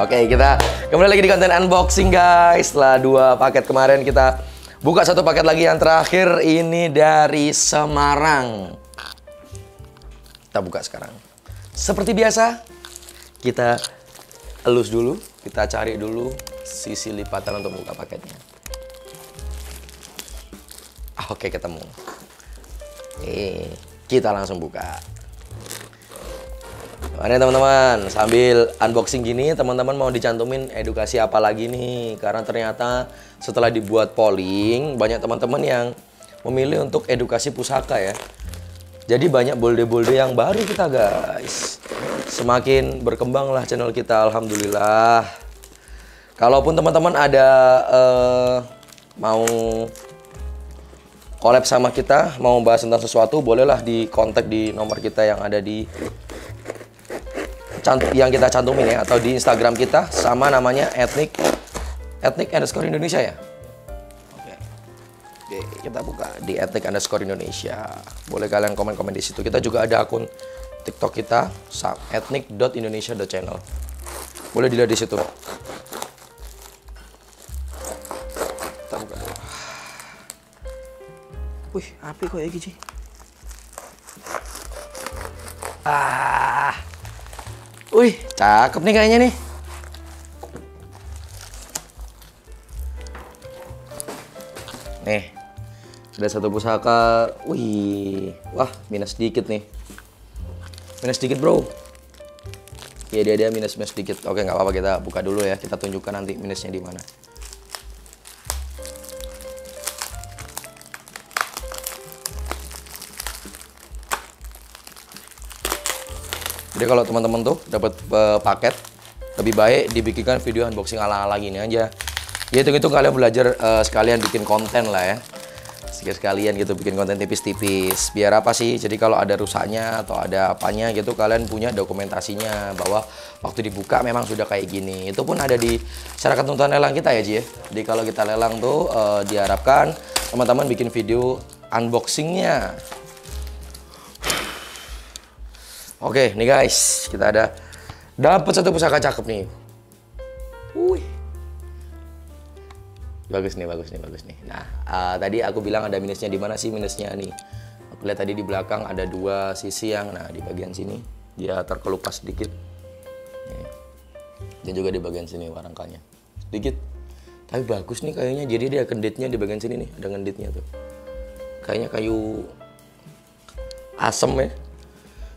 Oke, kita kembali lagi di konten unboxing guys. Setelah 2 paket kemarin, kita buka 1 paket lagi yang terakhir. Ini dari Semarang. Kita buka sekarang. Seperti biasa, kita elus dulu. Kita cari dulu sisi lipatan untuk buka paketnya. Oke, ketemu. Kita langsung buka. Mari teman-teman, sambil unboxing gini, teman-teman mau dicantumin edukasi apa lagi nih? Karena ternyata setelah dibuat polling, banyak teman-teman yang memilih untuk edukasi pusaka ya. Jadi banyak bolde-bolde yang baru kita guys. Semakin berkembanglah channel kita, alhamdulillah. Kalaupun teman-teman ada mau collab sama kita, mau bahas tentang sesuatu, bolehlah di kontak di nomor kita yang ada di yang kita cantumin ya, atau di Instagram kita sama namanya @ethnic_Indonesia ya. Oke, kita buka di @ethnic_Indonesia. Boleh kalian komen-komen di situ. Kita juga ada akun TikTok kita ethnic.indonesia.channel. Boleh dilihat di situ. Kita buka dulu. Wih, api kok ya gini. Wih, cakep nih kayaknya nih. Nih, ada 1 pusaka. Wih, wah minus sedikit nih. Minus sedikit bro. Iya dia minus sedikit. Oke, nggak apa-apa, kita buka dulu ya. Kita tunjukkan nanti minusnya di mana. Jadi kalau teman-teman tuh dapat paket, lebih baik dibikinkan video unboxing ala-ala gini aja. Ya itu kalian belajar sekalian bikin konten lah ya. Sekalian gitu bikin konten tipis-tipis. Biar apa sih? Jadi kalau ada rusaknya atau ada apanya gitu, kalian punya dokumentasinya bahwa waktu dibuka memang sudah kayak gini. Itu pun ada di syarat ketentuan lelang kita ya Ji ya. Jadi kalau kita lelang tuh diharapkan teman-teman bikin video unboxingnya. Oke, nih guys, kita ada dapat 1 pusaka cakep nih. Wih. Bagus nih. Nah, tadi aku bilang ada minusnya di mana sih minusnya nih? Aku lihat tadi di belakang ada 2 sisi yang, nah di bagian sini dia terkelupas sedikit. Nih. Dan juga di bagian sini warangkanya sedikit. Tapi bagus nih kayunya. Jadi dia kenditnya di bagian sini nih, ada kenditnya tuh. Kayaknya kayu asem ya.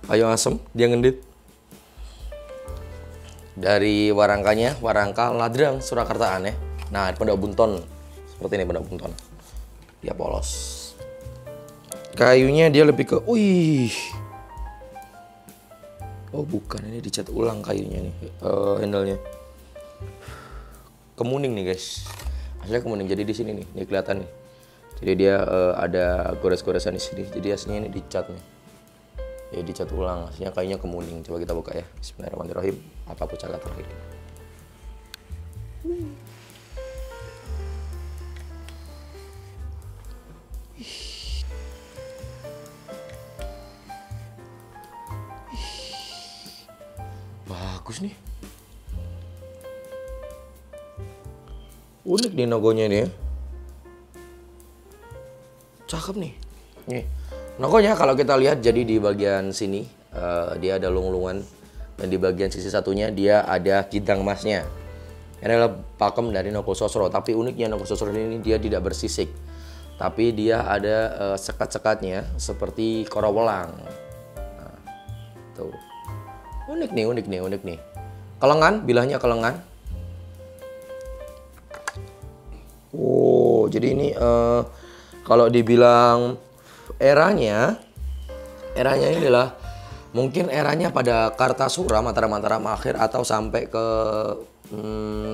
Kayu asem, dia ngendit. Dari warangkanya, warangka Ladrang Surakartaan ya. Nah, pada bunton. Seperti ini pada bunton. Dia polos. Kayunya dia lebih ke, wih. Oh bukan, ini dicat ulang kayunya nih, handle-nya. Kemuning nih guys. Aslinya kemuning, jadi di sini nih kelihatan nih. Jadi dia ada gores-goresan di sini. Jadi aslinya ini dicat nih. Ya dicat ulang, aslinya kayunya kemuning. Coba kita buka ya. Bismillahirrahmanirrahim. Apa pusaka terakhir? Bagus nih. Unik nih logonya ini ya. Cakep nih. Nih. Nokonya kalau kita lihat jadi di bagian sini dia ada lung-lungan, dan di bagian sisi satunya dia ada gidang emasnya. Ini adalah pakem dari Nogososro, tapi uniknya Nogososro ini dia tidak bersisik, tapi dia ada sekat-sekatnya seperti korowelang. Nah, tuh. Unik nih. Kelengan, bilahnya kelengan. Oh, jadi ini kalau dibilang eranya ini adalah mungkin eranya pada Kartasura, Mataram akhir, atau sampai ke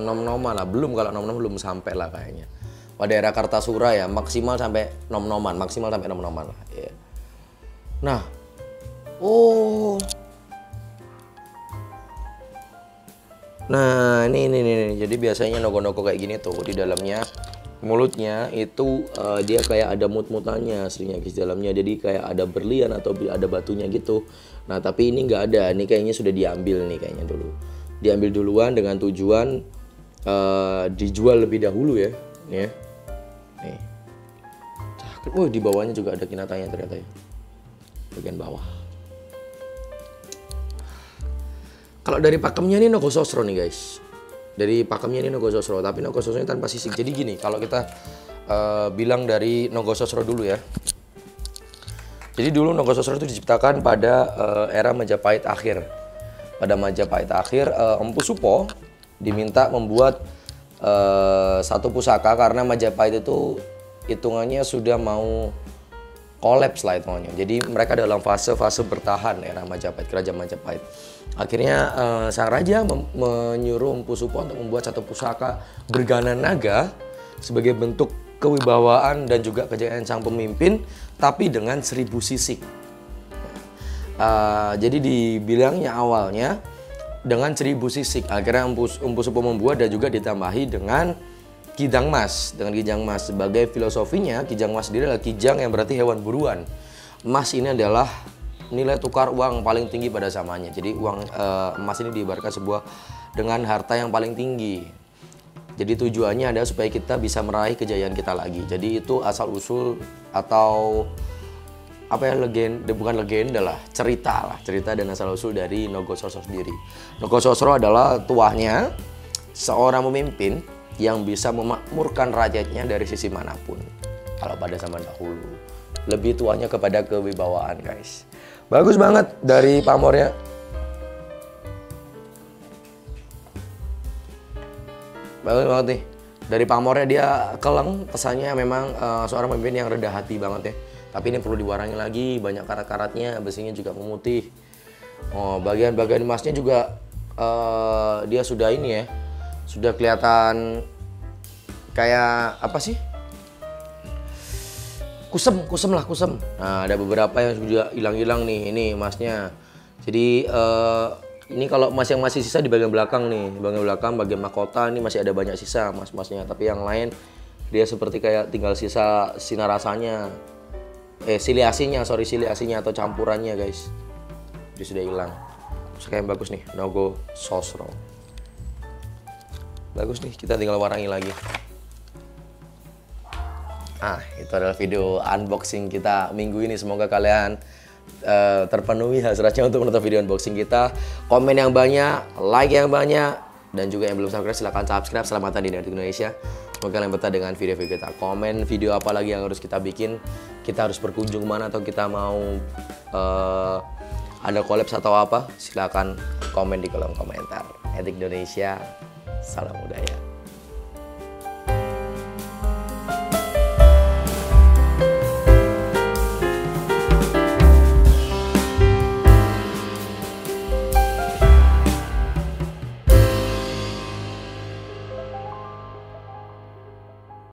Nom-Noman lah. Belum, kalau Nom-Noman belum sampai lah kayaknya. Pada era Kartasura ya, maksimal sampai Nom-Noman lah. Ya. Nah, oh, nah ini. Jadi biasanya nogo-nogo kayak gini tuh di dalamnya. Mulutnya itu dia kayak ada mut-mutannya aslinya guys dalamnya, jadi kayak ada berlian atau ada batunya gitu. Nah tapi ini nggak ada, ini kayaknya sudah diambil nih kayaknya dulu. diambil duluan dengan tujuan dijual lebih dahulu ya. Nih ya. Nih. Di bawahnya juga ada kinatanya ternyata ya. Bagian bawah. Kalau dari pakemnya ini Nogososro nih guys. Dari pakemnya ini Nogososro, tapi Nogososro tanpa sisik. Jadi gini, kalau kita bilang dari Nogososro dulu ya. Jadi dulu Nogososro itu diciptakan pada era Majapahit akhir. Pada Majapahit akhir, Empu Supo diminta membuat satu pusaka karena Majapahit itu hitungannya sudah mau kolaps lah hitungannya. Jadi mereka dalam fase-fase bertahan era Majapahit, kerajaan Majapahit. Akhirnya sang raja menyuruh Empu Supo untuk membuat satu pusaka bergana naga sebagai bentuk kewibawaan dan juga kejayaan sang pemimpin, tapi dengan 1000 sisik. Jadi dibilangnya awalnya dengan 1000 sisik. Akhirnya Empu Supo membuat dan juga ditambahi dengan kijang mas. Dengan kijang mas sebagai filosofinya, kijang mas sendiri adalah kijang yang berarti hewan buruan. Emas ini adalah nilai tukar uang paling tinggi pada zamannya. Jadi emas ini diibaratkan sebuah dengan harta yang paling tinggi. Jadi tujuannya adalah supaya kita bisa meraih kejayaan kita lagi. Jadi itu asal usul atau apa ya, bukan legenda lah, cerita dan asal usul dari Nogososro sendiri. Nogososro adalah tuahnya seorang pemimpin yang bisa memakmurkan rakyatnya dari sisi manapun. Kalau pada zaman dahulu, lebih tuanya kepada kewibawaan guys. Bagus banget dari pamornya. Bagus banget nih. Dari pamornya dia keleng, kesannya memang seorang pemimpin yang rendah hati banget ya. Tapi ini perlu diwarangi lagi, banyak karat-karatnya, besinya juga memutih. Oh, bagian-bagian emasnya juga dia sudah ini ya. Sudah kelihatan kayak apa sih? Kusem. Nah, ada beberapa yang sudah hilang-hilang nih, ini emasnya. Jadi ini kalau emas yang masih sisa di bagian belakang nih, bagian mahkota ini masih ada banyak sisa emas-emasnya. Tapi yang lain dia seperti kayak tinggal sisa sinar rasanya, siliasinya atau campurannya guys. Dia sudah hilang. Terus yang bagus nih, Nogososro. Bagus nih, kita tinggal warangi lagi. Itu adalah video unboxing kita minggu ini. Semoga kalian terpenuhi hasratnya untuk menonton video unboxing kita. Komen yang banyak, like yang banyak, dan juga yang belum subscribe silahkan subscribe. Selamat di Indonesia. Semoga kalian betah dengan video-video kita. Komen video apa lagi yang harus kita bikin. Kita harus berkunjung mana atau kita mau ada kolaps atau apa. Silahkan komen di kolom komentar. Etik Indonesia, salam budaya.